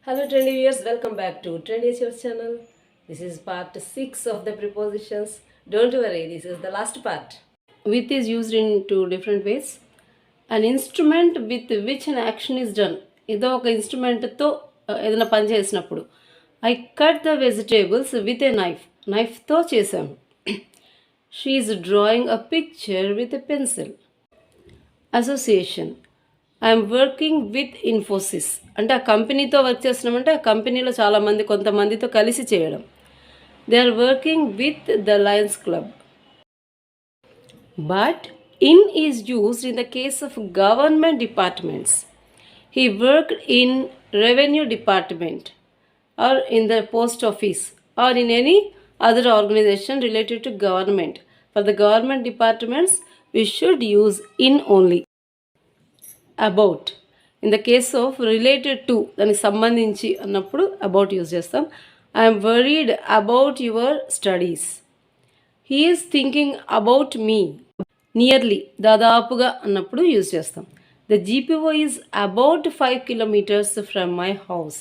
Hello trendy viewers, welcome back to Trendy Chef's channel. This is part 6 of the prepositions. Don't worry, this is the last part. With is used in two different ways. An instrument with which an action is done. ఏదో ఒక ఇన్స్ట్రుమెంట్తో ఏదైనా పని చేసినప్పుడు I cut the vegetables with a నైఫ్తో చేశాను. She is drawing a picture with a pencil. Association, I'm working with Infosys అంటే ఆ కంపెనీతో వర్క్ చేస్తున్నామంటే ఆ కంపెనీలో చాలామంది కొంతమందితో కలిసి చేయడం. They are working with the Lions Club. But in is used in the case of government departments. He worked in revenue department or in the post office or in any other organization related to government. For the government departments, we should use in only. About, in the case of related to దానికి సంబంధించి అన్నప్పుడు about use చేస్తాం. I'm worried about your studies. He is thinking about me. Nearly, దాదాపుగా అన్నప్పుడు use చేస్తాం. The GPO is about 5 kilometers from my house.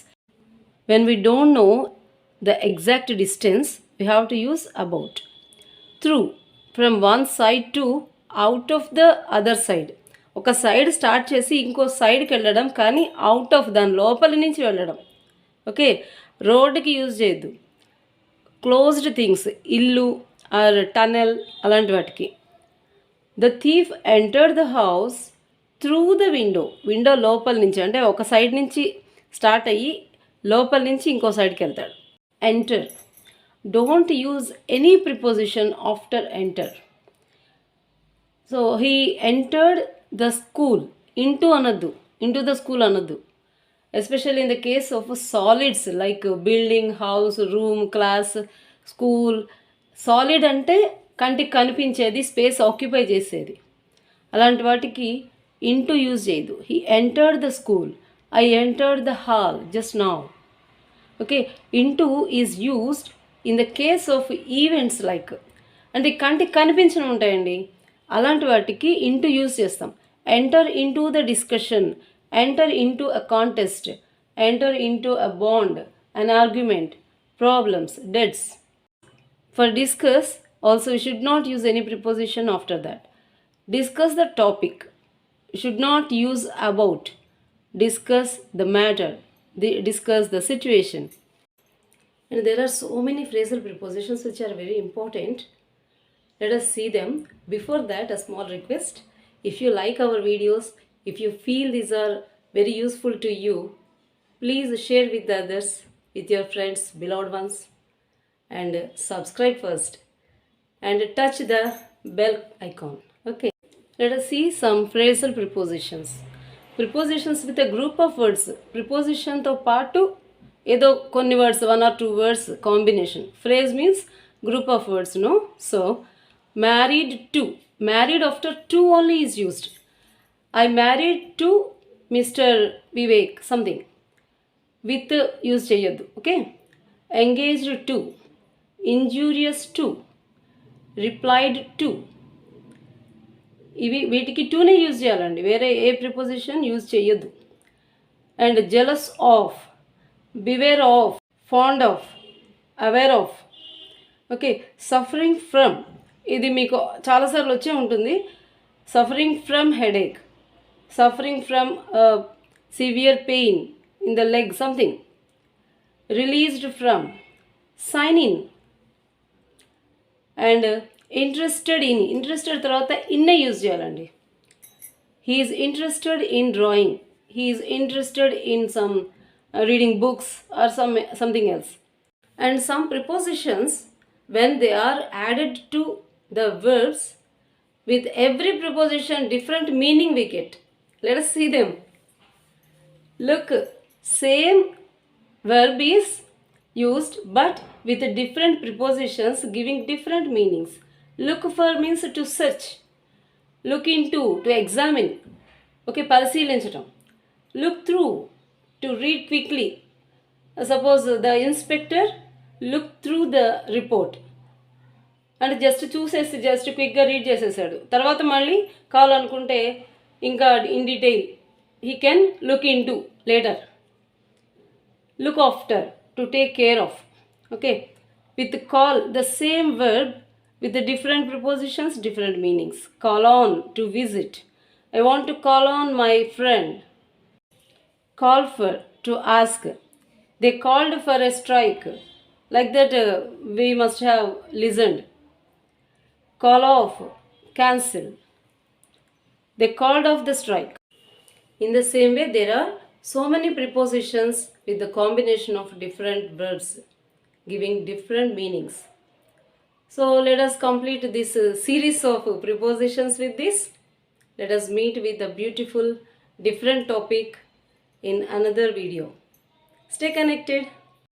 When we don't know the exact distance, we have to use about. Through, from one side to out of the other side. ఒక side start చేసి ఇంకో సైడ్కి వెళ్ళడం, కానీ out of దాని లోపలి నుంచి వెళ్ళడం. ఓకే, రోడ్డుకి యూజ్ చేయొద్దు. క్లోజ్డ్ థింగ్స్, ఇల్లు ఆర్ టనెల్ అలాంటి వాటికి. The thief entered the house through the window లోపల నుంచి, అంటే ఒక సైడ్ నుంచి స్టార్ట్ అయ్యి లోపల నుంచి ఇంకో సైడ్కి వెళ్తాడు. Enter, don't use any preposition after enter. So he entered the school. Into అనొద్దు, ఇంటూ ద స్కూల్ అనొద్దు. Especially in the case of solids like building, house, room, class, school. Solid అంటే కంటికి కనిపించేది, స్పేస్ ఆక్యుపై చేసేది. అలాంటి వాటికి into use చేయదు. He entered the school. I entered the hall just now. Okay, into is used in the case of events like, అంటే కంటికి కనిపించడం ఉంటాయండి, అలాంటి వాటికి ఇంటూ యూజ్ చేస్తాం. Enter into the discussion, enter into a contest, enter into a bond, an argument, problems, debts. For discuss also you should not use any preposition after that. Discuss the topic, you should not use about. Discuss the matter, discuss the situation. And there are so many phrasal prepositions which are very important. Let us see them. Before that, a small request. If you like our videos, if you feel these are very useful to you, please share with the others, with your friends, beloved ones, and subscribe first and touch the bell icon. Okay, let us see some phrasal prepositions. Prepositions with a group of words. ప్రిపోజిషన్తో పాటు ఏదో కొన్ని words, 1 or 2 words combination. Phrase means group of words, no. So married to, married after to only is used. I married to mister Vivek something. With use చేయొద్దు. Okay, engaged to, injurious to, replied to. వీటికి టూనే use చేయాలండి, వేరే ఏ preposition use చేయొద్దు. And jealous of, beware of, fond of, aware of. Okay, suffering from, ఇది మీకు చాలాసార్లు వచ్చే ఉంటుంది. Suffering from headache, suffering from severe pain in the leg something. Released from, sign in. And interested in, interested తర్వాత ఇన్నే use చేయాలండి. He is interested in drawing, he is interested in some reading books or something else. And some prepositions when they are added to the verbs, with every preposition different meaning we get. Let us see them. Look, same verb is used but with different prepositions giving different meanings. Look for means to search, look into, to examine. Okay, పరిశీలించటం. Look through, to read quickly. Suppose the inspector looked through the report, అంటే just చూసేసి just క్విక్గా read చేసేసాడు. తర్వాత మళ్ళీ కావాలనుకుంటే ఇంకా in detail he can look in to later. look after, to take care of. Okay. With call, the same verb with the different prepositions, different meanings. Call on, to visit. I want to call on my friend. Call for, to ask. They called for a strike. Like that, we must have listened. Call off, cancel. They called off the strike. In the same way, there are so many prepositions with the combination of different verbs giving different meanings. So let us complete this series of prepositions with this. Let us meet with a beautiful different topic in another video. Stay connected.